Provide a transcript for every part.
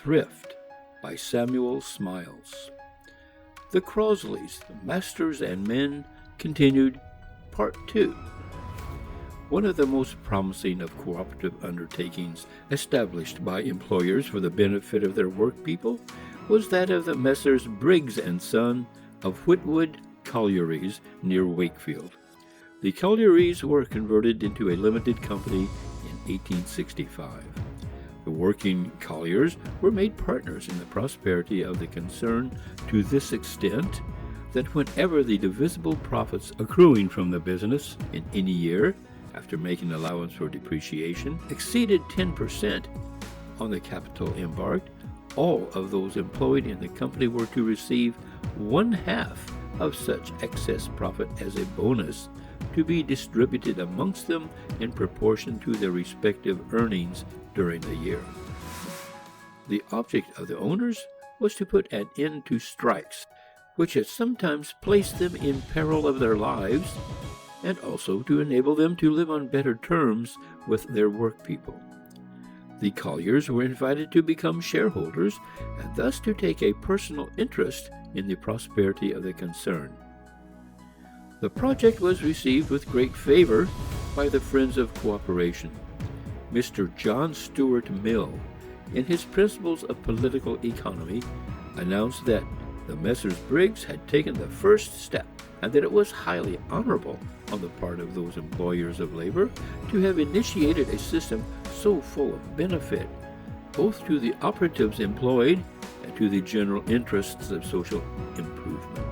Thrift by Samuel Smiles. The Crosleys, the Masters and Men, continued, Part 2. One of the most promising of cooperative undertakings established by employers for the benefit of their workpeople was that of the Messrs. Briggs and Son of Whitwood Collieries near Wakefield. The collieries were converted into a limited company in 1865. The working colliers were made partners in the prosperity of the concern to this extent that whenever the divisible profits accruing from the business in any year, after making allowance for depreciation, exceeded 10% on the capital embarked, all of those employed in the company were to receive 1/2 of such excess profit as a bonus to be distributed amongst them in proportion to their respective earnings during the year. The object of the owners was to put an end to strikes, which had sometimes placed them in peril of their lives, and also to enable them to live on better terms with their workpeople. The colliers were invited to become shareholders, and thus to take a personal interest in the prosperity of the concern. The project was received with great favor by the Friends of Cooperation. Mr. John Stuart Mill, in his Principles of Political Economy, announced that the Messrs. Briggs had taken the first step, and that it was highly honorable on the part of those employers of labor to have initiated a system so full of benefit, both to the operatives employed and to the general interests of social improvement.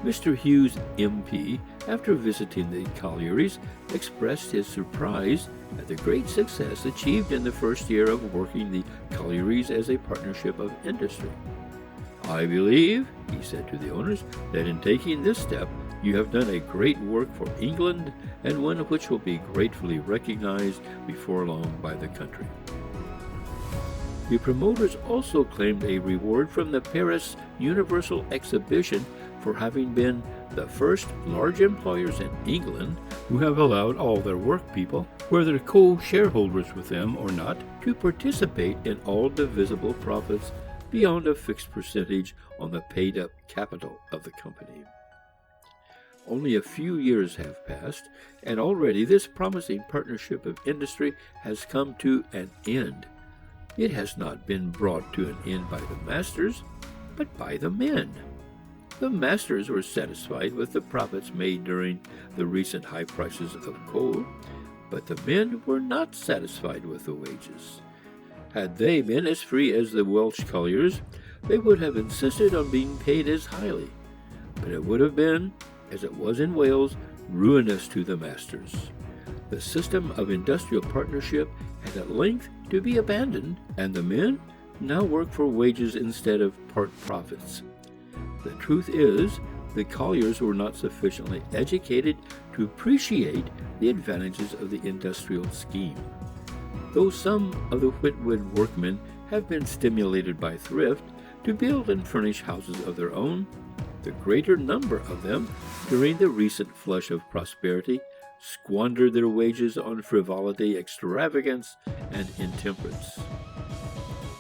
Mr. Hughes, M.P., after visiting the collieries, expressed his surprise at the great success achieved in the first year of working the collieries as a partnership of industry. "I believe," he said to the owners, "that in taking this step you have done a great work for England, and one which will be gratefully recognized before long by the country." The promoters also claimed a reward from the Paris Universal Exhibition for having been the first large employers in England who have allowed all their workpeople, whether co-shareholders with them or not, to participate in all divisible profits beyond a fixed percentage on the paid-up capital of the company. Only a few years have passed, and already this promising partnership of industry has come to an end. It has not been brought to an end by the masters, but by the men. The masters were satisfied with the profits made during the recent high prices of coal, but the men were not satisfied with the wages. Had they been as free as the Welsh colliers, they would have insisted on being paid as highly, but it would have been, as it was in Wales, ruinous to the masters. The system of industrial partnership had at length to be abandoned, and the men now work for wages instead of part profits. The truth is, the colliers were not sufficiently educated to appreciate the advantages of the industrial scheme. Though some of the Whitwood workmen have been stimulated by thrift to build and furnish houses of their own, the greater number of them, during the recent flush of prosperity, squandered their wages on frivolity, extravagance, and intemperance.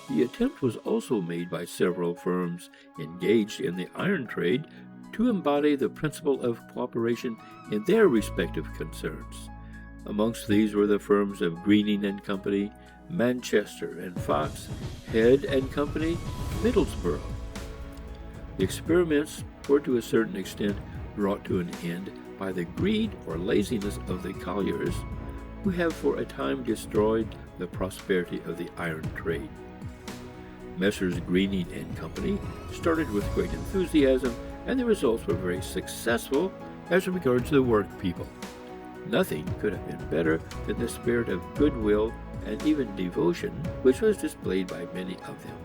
The attempt was also made by several firms engaged in the iron trade to embody the principle of cooperation in their respective concerns. Amongst these were the firms of Greening and Company, Manchester and Fox, Head and Company, Middlesbrough. The experiments were to a certain extent brought to an end by the greed or laziness of the colliers, who have for a time destroyed the prosperity of the iron trade. Messrs. Greening and Company started with great enthusiasm, and the results were very successful as regards the workpeople. Nothing could have been better than the spirit of goodwill and even devotion which was displayed by many of them.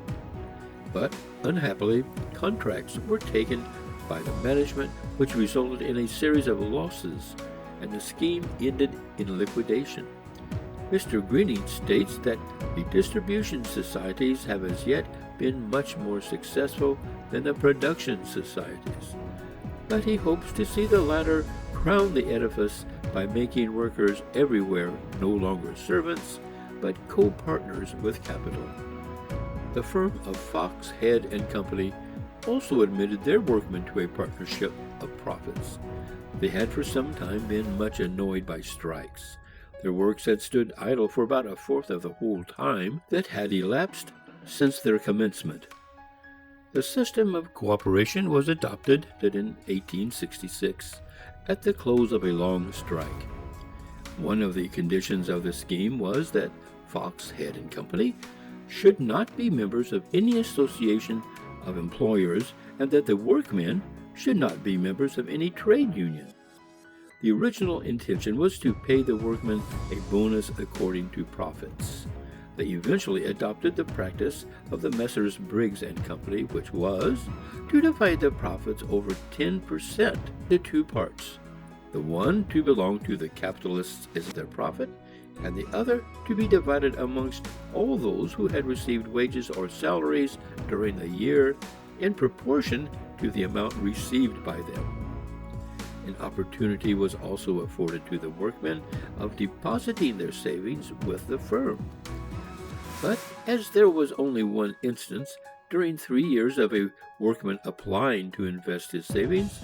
But, unhappily, contracts were taken by the management which resulted in a series of losses, and the scheme ended in liquidation. Mr. Greening states that the distribution societies have as yet been much more successful than the production societies, but he hopes to see the latter crown the edifice by making workers everywhere no longer servants, but co-partners with capital. The firm of Fox, Head and Company also admitted their workmen to a partnership of profits. They had for some time been much annoyed by strikes. Their works had stood idle for about a fourth of the whole time that had elapsed since their commencement. The system of cooperation was adopted in 1866 at the close of a long strike. One of the conditions of the scheme was that Fox, Head and Company should not be members of any association of employers and that the workmen should not be members of any trade union. The original intention was to pay the workmen a bonus according to profits. They eventually adopted the practice of the Messrs. Briggs and Company, which was to divide the profits over 10% into two parts, the one to belong to the capitalists as their profit, and the other to be divided amongst all those who had received wages or salaries during the year in proportion to the amount received by them. An opportunity was also afforded to the workmen of depositing their savings with the firm. But as there was only one instance during 3 years of a workman applying to invest his savings,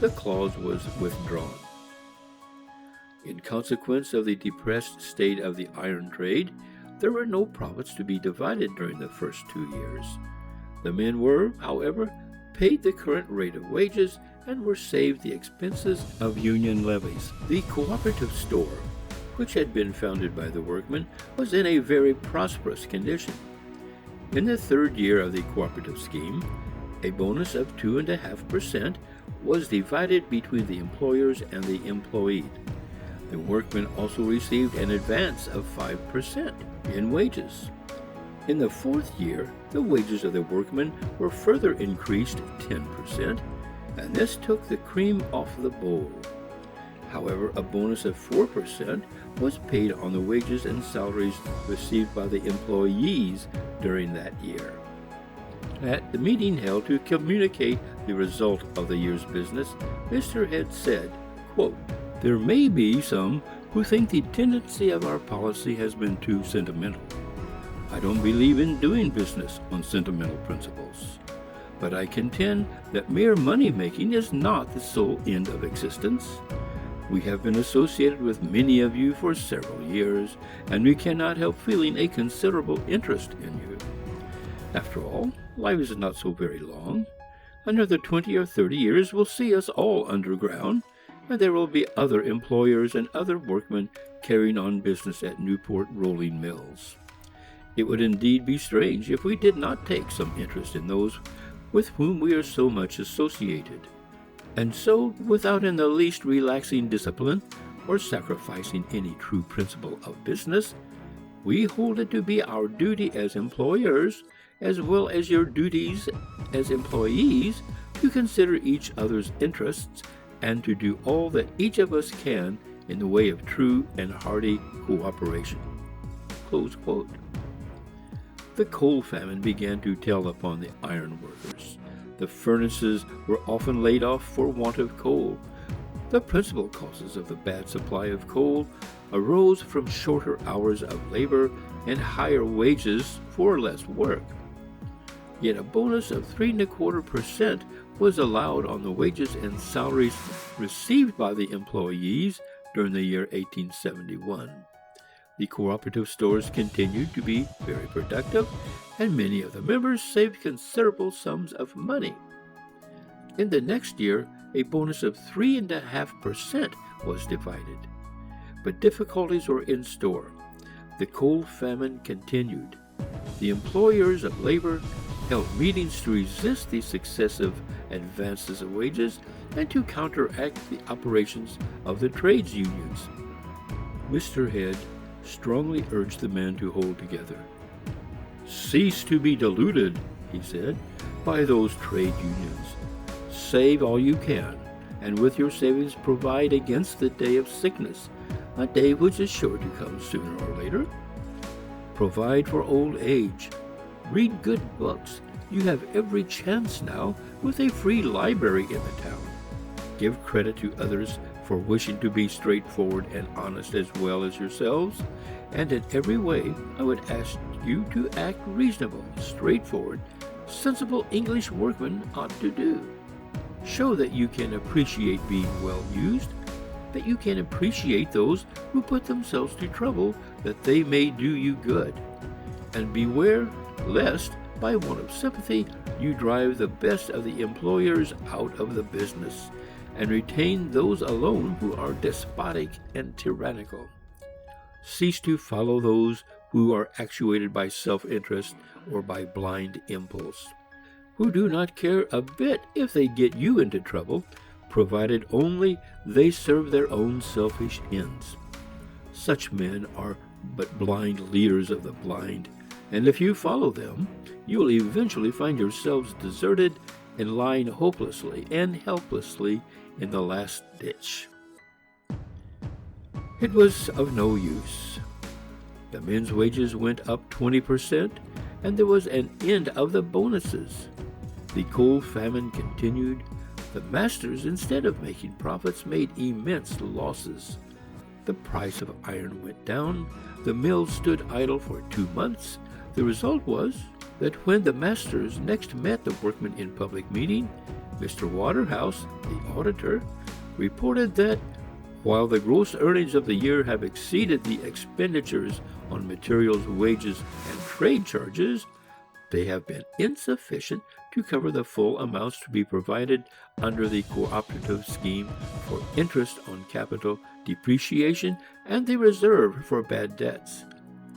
the clause was withdrawn. In consequence of the depressed state of the iron trade, there were no profits to be divided during the first 2 years. The men were, however, paid the current rate of wages and were saved the expenses of union levies. The cooperative store, which had been founded by the workmen, was in a very prosperous condition. In the third year of the cooperative scheme, a bonus of 2.5% was divided between the employers and the employed. The workmen also received an advance of 5% in wages. In the fourth year, the wages of the workmen were further increased 10%, and this took the cream off the bowl. However, a bonus of 4% was paid on the wages and salaries received by the employees during that year. At the meeting held to communicate the result of the year's business, Mr. Head said, quote, "There may be some who think the tendency of our policy has been too sentimental. I don't believe in doing business on sentimental principles. But I contend that mere money-making is not the sole end of existence. We have been associated with many of you for several years, and we cannot help feeling a considerable interest in you. After all, life is not so very long. Another 20 or 30 years will see us all underground, and there will be other employers and other workmen carrying on business at Newport rolling mills. It would indeed be strange if we did not take some interest in those with whom we are so much associated. And so, without in the least relaxing discipline or sacrificing any true principle of business, we hold it to be our duty as employers, as well as your duties as employees, to consider each other's interests and to do all that each of us can in the way of true and hearty cooperation." Close quote. The coal famine began to tell upon the iron workers. The furnaces were often laid off for want of coal. The principal causes of the bad supply of coal arose from shorter hours of labor and higher wages for less work. Yet a bonus of 3.25% was allowed on the wages and salaries received by the employees during the year 1871. The cooperative stores continued to be very productive, and many of the members saved considerable sums of money. In the next year, a bonus of 3.5% was divided. But difficulties were in store. The coal famine continued. The employers of labor held meetings to resist the successive advances of wages and to counteract the operations of the trades unions. Mr. Head strongly urged the men to hold together. "Cease to be deluded," he said, "by those trade unions. Save all you can, and with your savings provide against the day of sickness, a day which is sure to come sooner or later. Provide for old age. Read good books. You have every chance now with a free library in the town. Give credit to others for wishing to be straightforward and honest as well as yourselves, and in every way I would ask you to act reasonable, straightforward, sensible English workmen ought to do. Show that you can appreciate being well used, that you can appreciate those who put themselves to trouble that they may do you good. And beware lest, by want of sympathy, you drive the best of the employers out of the business, and retain those alone who are despotic and tyrannical. Cease to follow those who are actuated by self-interest or by blind impulse, who do not care a bit if they get you into trouble, provided only they serve their own selfish ends. Such men are but blind leaders of the blind, and if you follow them, you will eventually find yourselves deserted and lying hopelessly and helplessly in the last ditch. It was of no use. The men's wages went up 20%, and there was an end of the bonuses. The coal famine continued. The masters, instead of making profits, made immense losses. The price of iron went down. The mills stood idle for 2 months. The result was that when the masters next met the workmen in public meeting, Mr. Waterhouse, the auditor, reported that while the gross earnings of the year have exceeded the expenditures on materials, wages, and trade charges, they have been insufficient to cover the full amounts to be provided under the cooperative scheme for interest on capital depreciation and the reserve for bad debts,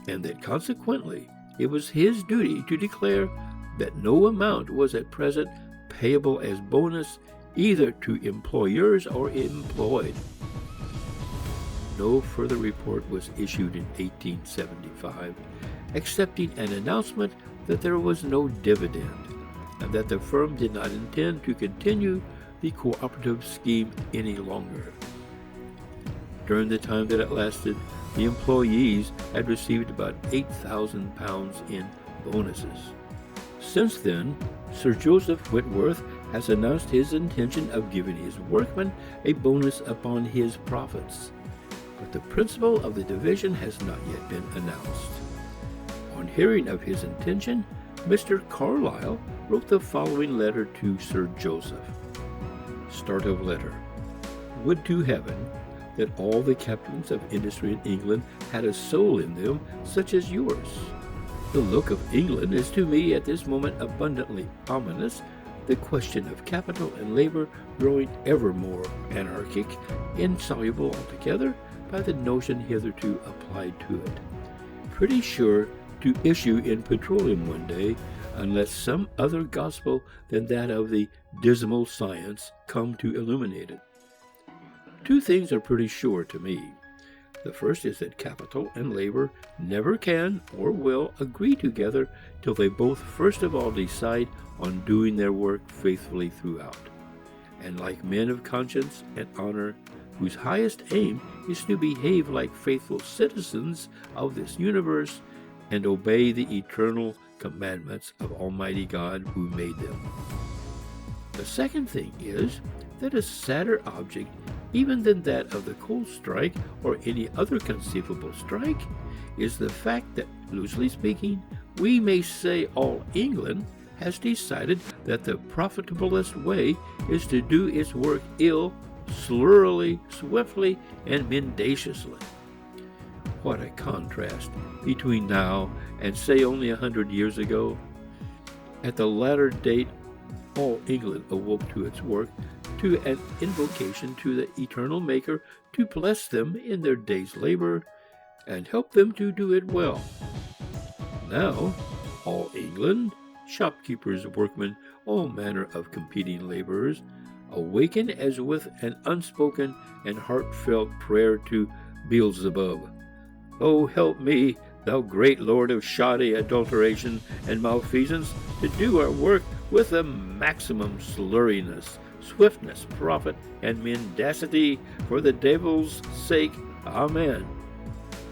and that consequently it was his duty to declare that no amount was at present payable as bonus either to employers or employed. No further report was issued in 1875, excepting an announcement that there was no dividend, and that the firm did not intend to continue the cooperative scheme any longer. During the time that it lasted, the employees had received about £8,000 in bonuses. Since then, Sir Joseph Whitworth has announced his intention of giving his workmen a bonus upon his profits, but the principle of the division has not yet been announced. On hearing of his intention, Mr. Carlyle wrote the following letter to Sir Joseph. Start of letter. Would to heaven that all the captains of industry in England had a soul in them such as yours. The look of England is to me at this moment abundantly ominous, the question of capital and labor growing ever more anarchic, insoluble altogether by the notion hitherto applied to it, pretty sure to issue in petroleum one day, unless some other gospel than that of the dismal science come to illuminate it. 2 things are pretty sure to me. The first is that capital and labor never can or will agree together till they both first of all decide on doing their work faithfully throughout, and like men of conscience and honor, whose highest aim is to behave like faithful citizens of this universe and obey the eternal commandments of Almighty God who made them. The second thing is that a sadder object even than that of the coal strike or any other conceivable strike is the fact that, loosely speaking, we may say all England has decided that the profitablest way is to do its work ill, slurrily, swiftly, and mendaciously. What a contrast between now and, say, only 100 years ago. At the latter date, all England awoke to its work, to an invocation to the eternal Maker to bless them in their day's labor and help them to do it well. Now, all England, shopkeepers, workmen, all manner of competing laborers, awaken as with an unspoken and heartfelt prayer to Beelzebub. Oh, help me, thou great Lord of shoddy adulteration and malfeasance, to do our work with the maximum slurriness, swiftness, profit, and mendacity for the devil's sake. Amen.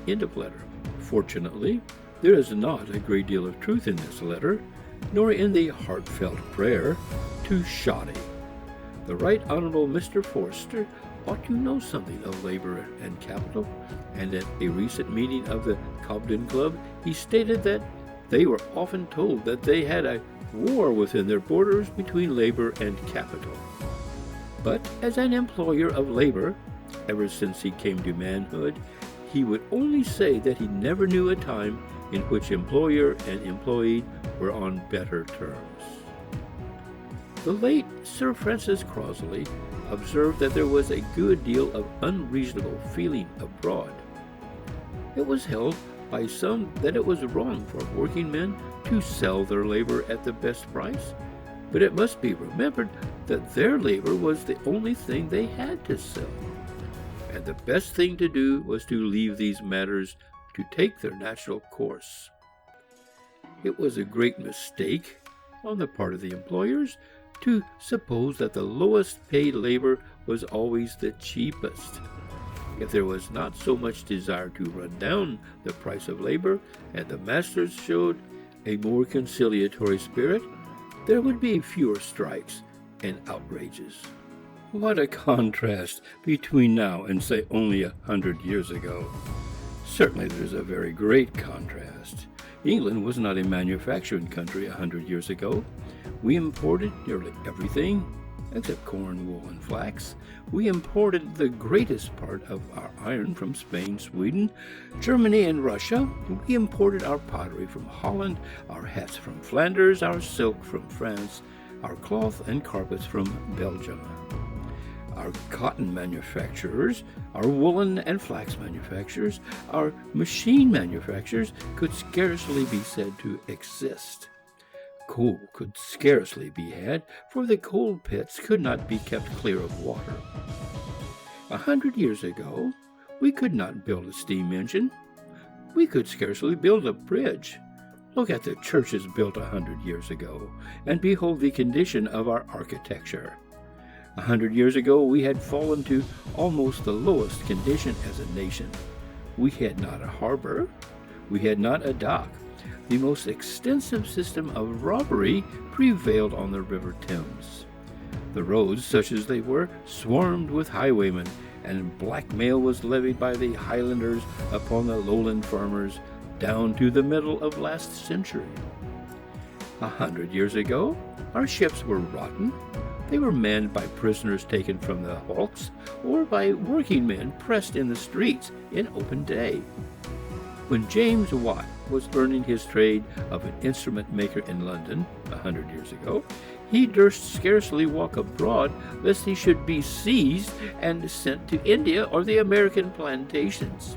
End of letter. Fortunately, there is not a great deal of truth in this letter, nor in the heartfelt prayer to shoddy. The Right Honorable Mr. Forster ought to know something of labor and capital, and at a recent meeting of the Cobden Club, he stated that They were often told that they had a war within their borders between labor and capital. But as an employer of labor, ever since he came to manhood, he would only say that he never knew a time in which employer and employee were on better terms. The late Sir Francis Crosley observed that there was a good deal of unreasonable feeling abroad. It was held by some that it was wrong for working men to sell their labor at the best price, but it must be remembered that their labor was the only thing they had to sell, and the best thing to do was to leave these matters to take their natural course. It was a great mistake on the part of the employers to suppose that the lowest paid labor was always the cheapest. If there was not so much desire to run down the price of labor, and the masters showed a more conciliatory spirit, there would be fewer strikes and outrages. What a contrast between now and, say, only 100 years ago. Certainly there's a very great contrast. England was not a manufacturing country 100 years ago. We imported nearly everything except corn, wool, and flax. We imported the greatest part of our iron from Spain, Sweden, Germany, and Russia. We imported our pottery from Holland, our hats from Flanders, our silk from France, our cloth and carpets from Belgium. Our cotton manufacturers, our woolen and flax manufacturers, our machine manufacturers could scarcely be said to exist. Coal could scarcely be had, for the coal pits could not be kept clear of water. 100 years ago, we could not build a steam engine. We could scarcely build a bridge. Look at the churches built 100 years ago, and behold the condition of our architecture. 100 years ago, we had fallen to almost the lowest condition as a nation. We had not a harbor. We had not a dock. The most extensive system of robbery prevailed on the River Thames. The roads, such as they were, swarmed with highwaymen, and blackmail was levied by the Highlanders upon the lowland farmers down to the middle of last century. 100 years ago, our ships were rotten. They were manned by prisoners taken from the hulks, or by working men pressed in the streets in open day. When James Watt was learning his trade of an instrument maker in London 100 years ago, he durst scarcely walk abroad lest he should be seized and sent to India or the American plantations.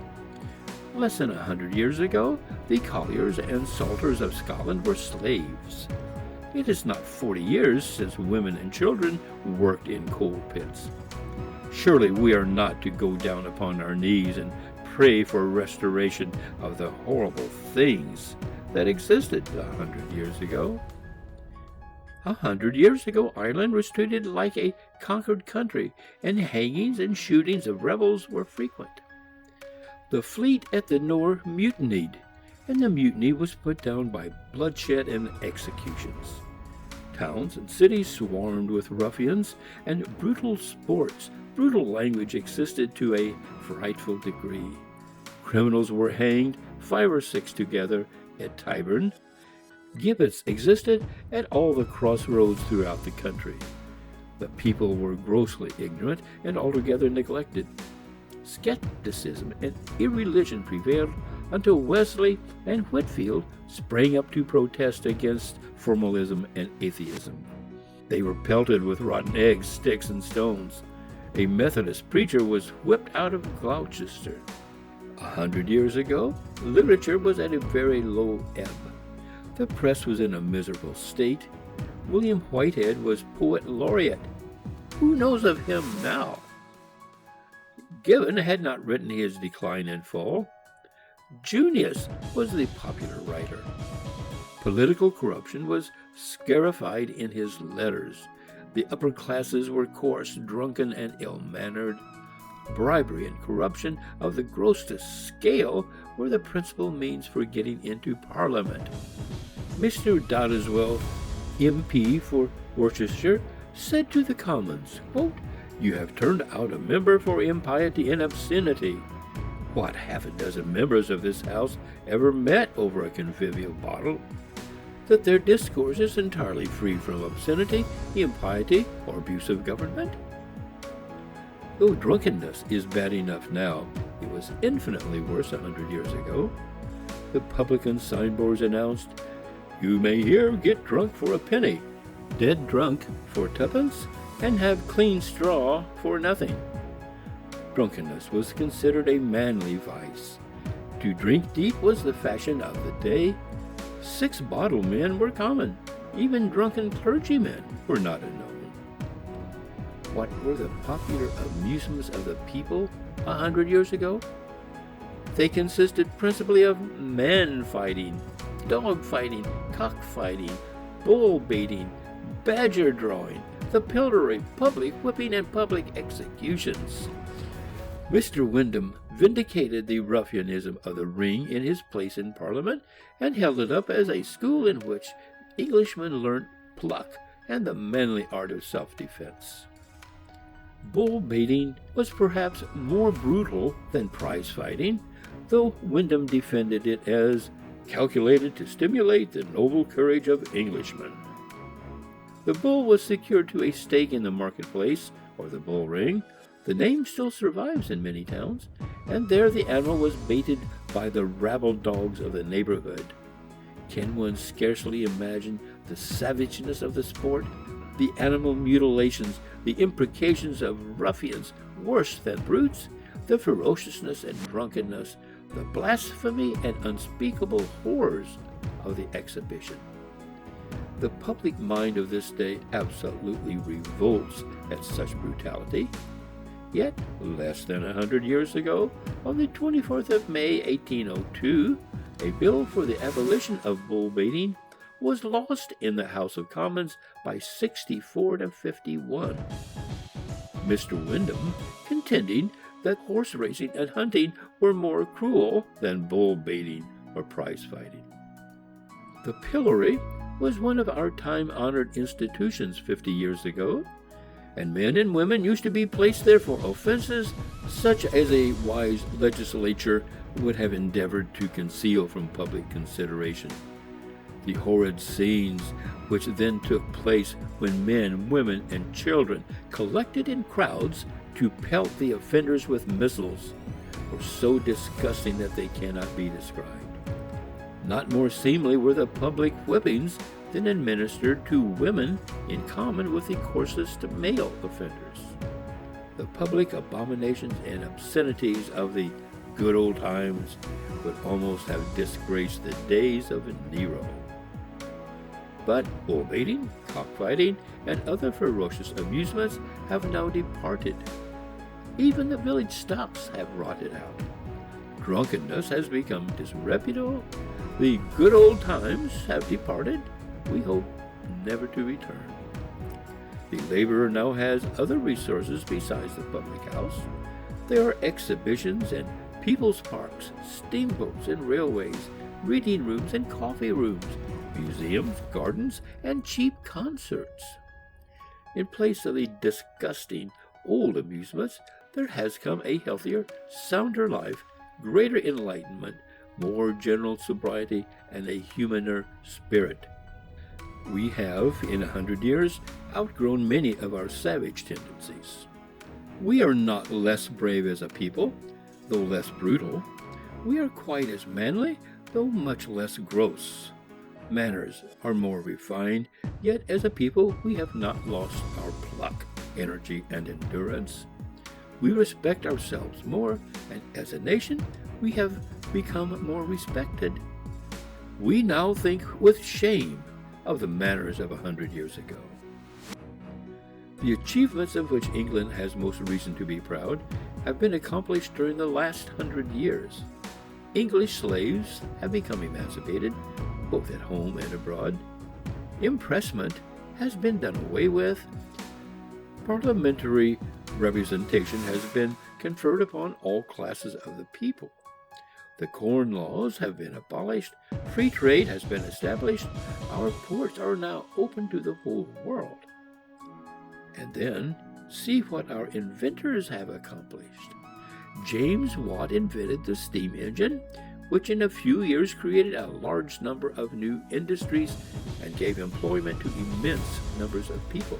Less than 100 years ago, the colliers and salters of Scotland were slaves. It is not 40 years since women and children worked in coal pits. Surely we are not to go down upon our knees and pray for restoration of the horrible things that existed 100 years ago. 100 years ago, Ireland was treated like a conquered country, and hangings and shootings of rebels were frequent. The fleet at the Nore mutinied, and the mutiny was put down by bloodshed and executions. Towns and cities swarmed with ruffians, and brutal sports, brutal language existed to a frightful degree. Criminals were hanged, 5 or 6 together, at Tyburn. Gibbets existed at all the crossroads throughout the country. The people were grossly ignorant and altogether neglected. Skepticism and irreligion prevailed until Wesley and Whitefield sprang up to protest against formalism and atheism. They were pelted with rotten eggs, sticks, and stones. A Methodist preacher was whipped out of Gloucester. 100 years ago, literature was at a very low ebb. The press was in a miserable state. William Whitehead was poet laureate. Who knows of him now? Gibbon had not written his Decline and Fall. Junius was the popular writer. Political corruption was scarified in his letters. The upper classes were coarse, drunken, and ill-mannered. Bribery and corruption of the grossest scale were the principal means for getting into Parliament. Mr. Dodeswell, MP for Worcestershire, said to the Commons, quote, "You have turned out a member for impiety and obscenity." What, half a dozen members of this house ever met over a convivial bottle? That their discourse is entirely free from obscenity, impiety, or abuse of government? Though drunkenness is bad enough now, it was infinitely worse 100 years ago. The publican signboards announced, "You may here get drunk for a penny, dead drunk for tuppence, and have clean straw for nothing." Drunkenness was considered a manly vice. To drink deep was the fashion of the day. 6-bottle men were common. Even drunken clergymen were not unknown. What were the popular amusements of the people 100 years ago? They consisted principally of man fighting, dog fighting, cock fighting, bull baiting, badger drawing, the pillory, public whipping, and public executions. Mr. Wyndham vindicated the ruffianism of the ring in his place in Parliament and held it up as a school in which Englishmen learnt pluck and the manly art of self-defense. Bull baiting was perhaps more brutal than prize fighting, though Wyndham defended it as calculated to stimulate the noble courage of Englishmen. The bull was secured to a stake in the marketplace, or the bull ring. The name still survives in many towns, and there the animal was baited by the rabble dogs of the neighborhood. Can one scarcely imagine the savageness of the sport, the animal mutilations, the imprecations of ruffians worse than brutes, the ferociousness and drunkenness, the blasphemy and unspeakable horrors of the exhibition? The public mind of this day absolutely revolts at such brutality. Yet, less than 100 years ago, on the 24th of May, 1802, a bill for the abolition of bull baiting was lost in the House of Commons by 64 to 51. Mr. Wyndham contending that horse racing and hunting were more cruel than bull baiting or prize fighting. The pillory was one of our time-honored institutions 50 years ago, and men and women used to be placed there for offenses such as a wise legislature would have endeavored to conceal from public consideration. The horrid scenes which then took place when men, women, and children collected in crowds to pelt the offenders with missiles were so disgusting that they cannot be described. Not more seemly were the public whippings than administered to women in common with the coarsest male offenders. The public abominations and obscenities of the good old times would almost have disgraced the days of Nero. But bull baiting, cockfighting, and other ferocious amusements have now departed. Even the village stocks have rotted out. Drunkenness has become disreputable. The good old times have departed, we hope never to return. The laborer now has other resources besides the public house. There are exhibitions and people's parks, steamboats and railways, reading rooms and coffee rooms, museums, gardens, and cheap concerts. In place of the disgusting old amusements, there has come a healthier, sounder life, greater enlightenment, more general sobriety, and a humaner spirit. We have, in 100 years, outgrown many of our savage tendencies. We are not less brave as a people, though less brutal. We are quite as manly, though much less gross. Manners are more refined, yet as a people we have not lost our pluck, energy, and endurance. We respect ourselves more, and as a nation we have become more respected. We now think with shame of the manners of 100 years ago. The achievements of which England has most reason to be proud have been accomplished during the last 100 years. English slaves have become emancipated, both at home and abroad. Impressment has been done away with. Parliamentary representation has been conferred upon all classes of the people. The corn laws have been abolished. Free trade has been established. Our ports are now open to the whole world. And then, see what our inventors have accomplished. James Watt invented the steam engine, which in a few years created a large number of new industries and gave employment to immense numbers of people.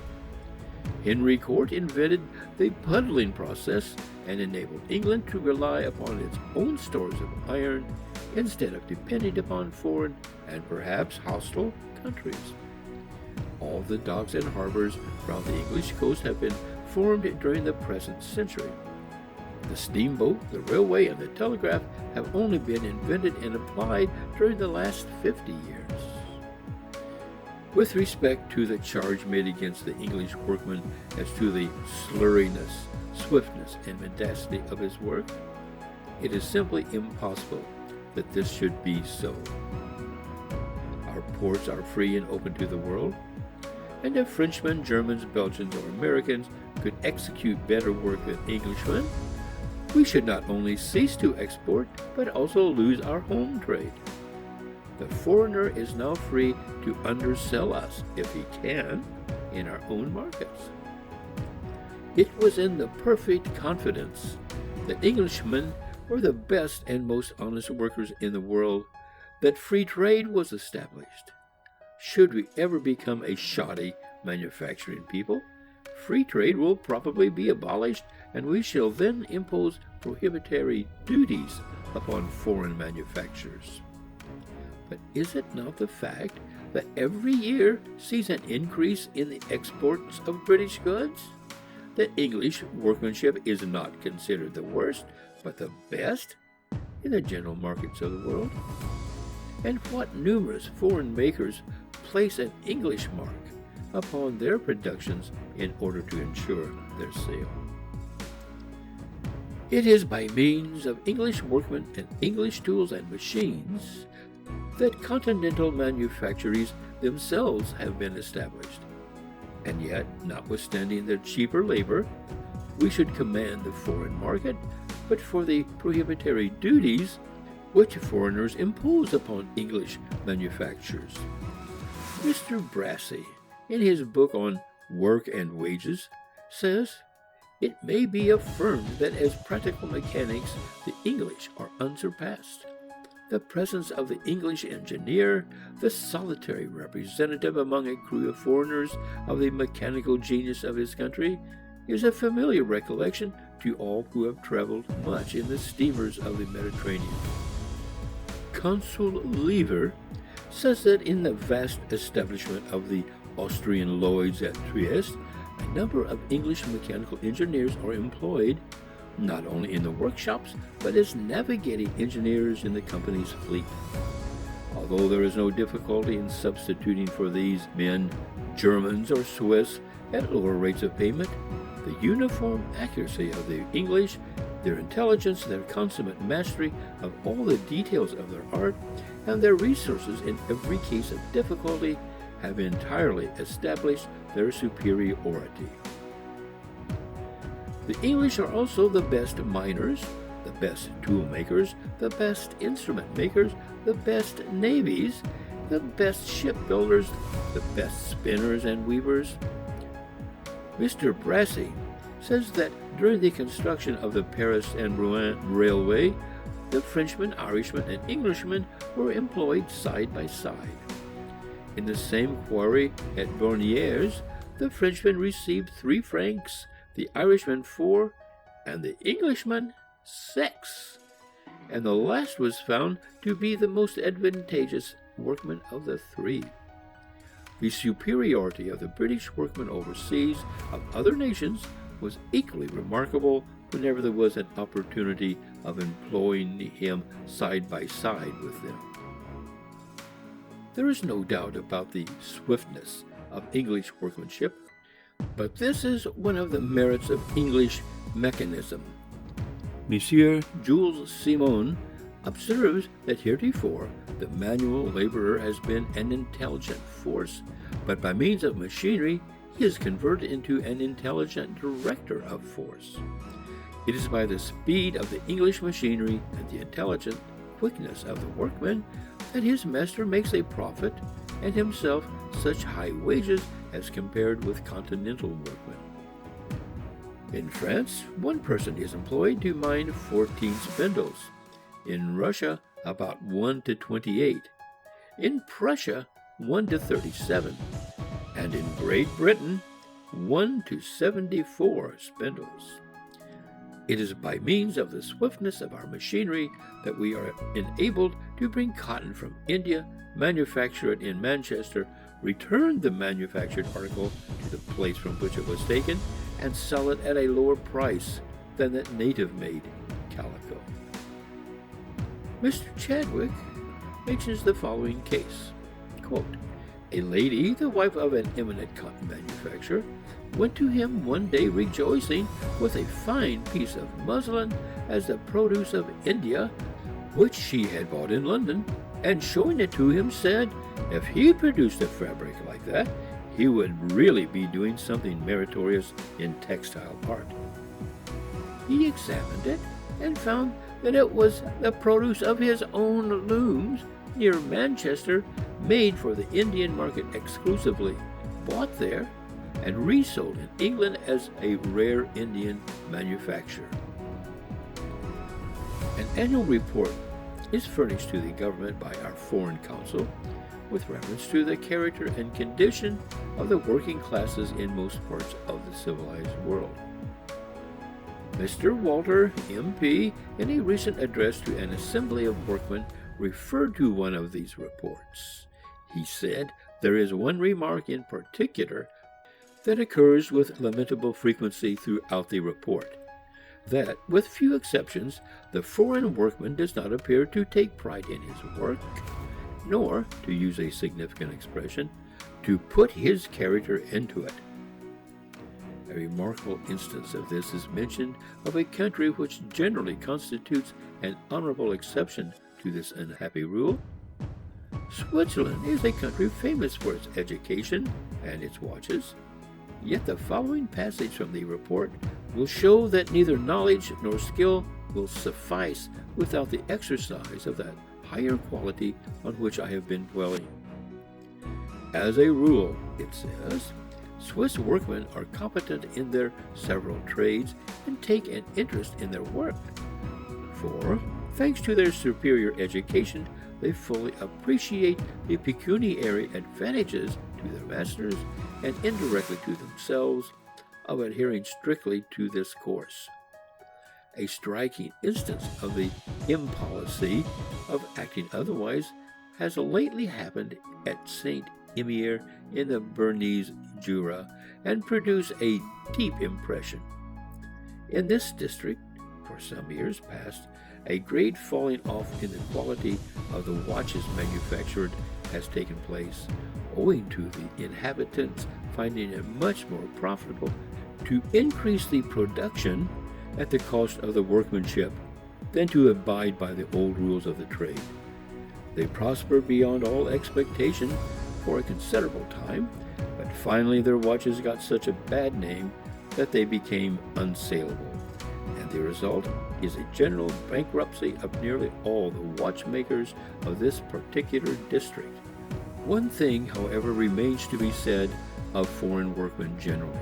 Henry Court invented the puddling process and enabled England to rely upon its own stores of iron instead of depending upon foreign and perhaps hostile countries. All the docks and harbors around the English coast have been formed during the present century. The steamboat, the railway, and the telegraph have only been invented and applied during the last 50 years. With respect to the charge made against the English workman as to the slurriness, swiftness, and mendacity of his work, it is simply impossible that this should be so. Our ports are free and open to the world, and if Frenchmen, Germans, Belgians, or Americans could execute better work than Englishmen, we should not only cease to export, but also lose our home trade. The foreigner is now free to undersell us, if he can, in our own markets. It was in the perfect confidence that Englishmen were the best and most honest workers in the world that free trade was established. Should we ever become a shoddy manufacturing people, free trade will probably be abolished, and we shall then impose prohibitory duties upon foreign manufacturers. But is it not the fact that every year sees an increase in the exports of British goods? That English workmanship is not considered the worst, but the best in the general markets of the world? And what numerous foreign makers place an English mark upon their productions in order to ensure their sale. It is by means of English workmen and English tools and machines that continental manufactories themselves have been established. And yet, notwithstanding their cheaper labor, we should command the foreign market, but for the prohibitory duties which foreigners impose upon English manufacturers. Mr. Brassey, in his book on Work and Wages, says, "It may be affirmed that as practical mechanics, the English are unsurpassed. The presence of the English engineer, the solitary representative among a crew of foreigners of the mechanical genius of his country, is a familiar recollection to all who have traveled much in the steamers of the Mediterranean." Consul Lever says that in the vast establishment of the Austrian Lloyds at Trieste, a number of English mechanical engineers are employed not only in the workshops, but as navigating engineers in the company's fleet. Although there is no difficulty in substituting for these men Germans or Swiss at lower rates of payment, the uniform accuracy of the English, their intelligence, their consummate mastery of all the details of their art, and their resources in every case of difficulty have entirely established their superiority. The English are also the best miners, the best tool makers, the best instrument makers, the best navies, the best shipbuilders, the best spinners and weavers. Mr. Brassey says that during the construction of the Paris and Rouen Railway, the Frenchmen, Irishmen, and Englishmen were employed side by side. In the same quarry at Bornières, the Frenchman received 3 francs, the Irishman 4, and the Englishman 6. And the last was found to be the most advantageous workman of the 3. The superiority of the British workman overseas of other nations was equally remarkable whenever there was an opportunity of employing him side by side with them. There is no doubt about the swiftness of English workmanship, but this is one of the merits of English mechanism. Monsieur Jules Simon observes that heretofore the manual laborer has been an intelligent force, but by means of machinery he is converted into an intelligent director of force. It is by the speed of the English machinery and the intelligent quickness of the workman that his master makes a profit, and himself such high wages as compared with continental workmen. In France, one person is employed to mine 14 spindles. In Russia, about 1 to 28. In Prussia, 1 to 37. And in Great Britain, 1 to 74 spindles. It is by means of the swiftness of our machinery that we are enabled to bring cotton from India, manufacture it in Manchester, return the manufactured article to the place from which it was taken, and sell it at a lower price than that native-made calico. Mr. Chadwick mentions the following case. Quote, a lady, the wife of an eminent cotton manufacturer, went to him one day rejoicing with a fine piece of muslin as the produce of India, which she had bought in London, and showing it to him said, if he produced a fabric like that, he would really be doing something meritorious in textile art. He examined it and found that it was the produce of his own looms near Manchester, made for the Indian market exclusively, bought there, and resold in England as a rare Indian manufacture. An annual report is furnished to the government by our Foreign Council with reference to the character and condition of the working classes in most parts of the civilized world. Mr. Walter, M.P., in a recent address to an assembly of workmen, referred to one of these reports. He said, there is one remark in particular that occurs with lamentable frequency throughout the report, that, with few exceptions, the foreign workman does not appear to take pride in his work, nor, to use a significant expression, to put his character into it. A remarkable instance of this is mentioned of a country which generally constitutes an honorable exception to this unhappy rule. Switzerland is a country famous for its education and its watches. Yet the following passage from the report will show that neither knowledge nor skill will suffice without the exercise of that higher quality on which I have been dwelling. As a rule, it says, Swiss workmen are competent in their several trades and take an interest in their work. For, thanks to their superior education, they fully appreciate the pecuniary advantages to their masters and indirectly to themselves of adhering strictly to this course. A striking instance of the impolicy of acting otherwise has lately happened at St. Imier in the Bernese Jura and produced a deep impression. In this district, for some years past, a great falling off in the quality of the watches manufactured has taken place, owing to the inhabitants finding it much more profitable to increase the production at the cost of the workmanship than to abide by the old rules of the trade. They prospered beyond all expectation for a considerable time, but finally their watches got such a bad name that they became unsaleable, and the result is a general bankruptcy of nearly all the watchmakers of this particular district. One thing, however, remains to be said of foreign workmen generally.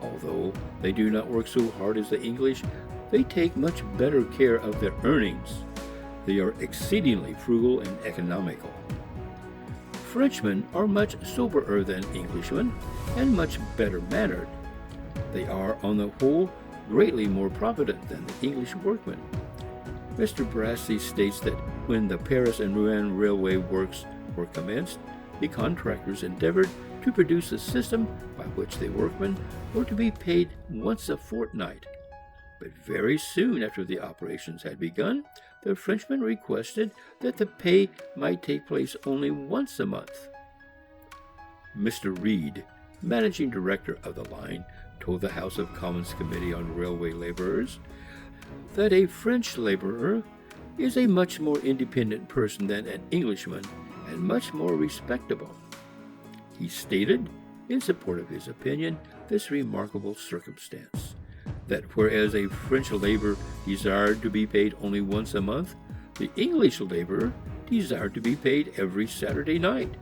Although they do not work so hard as the English, they take much better care of their earnings. They are exceedingly frugal and economical. Frenchmen are much soberer than Englishmen and much better mannered. They are, on the whole, greatly more provident than the English workmen. Mr. Brassey states that when the Paris and Rouen railway works were commenced, the contractors endeavored to produce a system by which the workmen were to be paid once a fortnight. But very soon after the operations had begun, the Frenchmen requested that the pay might take place only once a month. Mr. Reed, managing director of the line, told the House of Commons Committee on Railway Laborers that a French laborer is a much more independent person than an Englishman and much more respectable. He stated, in support of his opinion, this remarkable circumstance, that whereas a French laborer desired to be paid only once a month, the English laborer desired to be paid every Saturday night,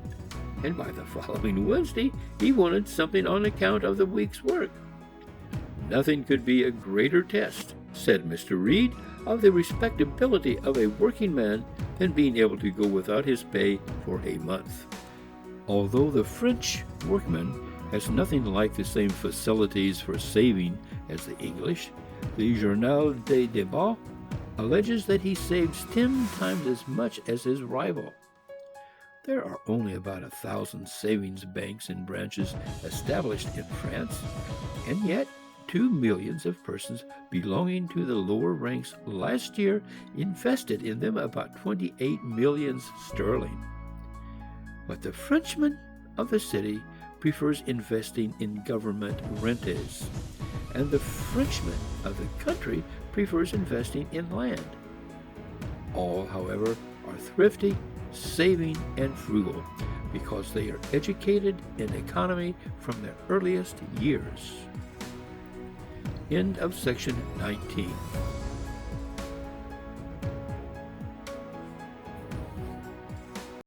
and by the following Wednesday he wanted something on account of the week's work. Nothing could be a greater test, said Mr. Reed, of the respectability of a working man than being able to go without his pay for a month. Although the French workman has nothing like the same facilities for saving as the English, the Journal des Débats alleges that he saves 10 times as much as his rival. There are only about 1,000 savings banks and branches established in France, and yet 2 millions of persons belonging to the lower ranks last year invested in them about 28 millions sterling. But the Frenchman of the city prefers investing in government rentes, and the Frenchman of the country prefers investing in land. All, however, are thrifty, saving, and frugal because they are educated in economy from their earliest years. End of section 19.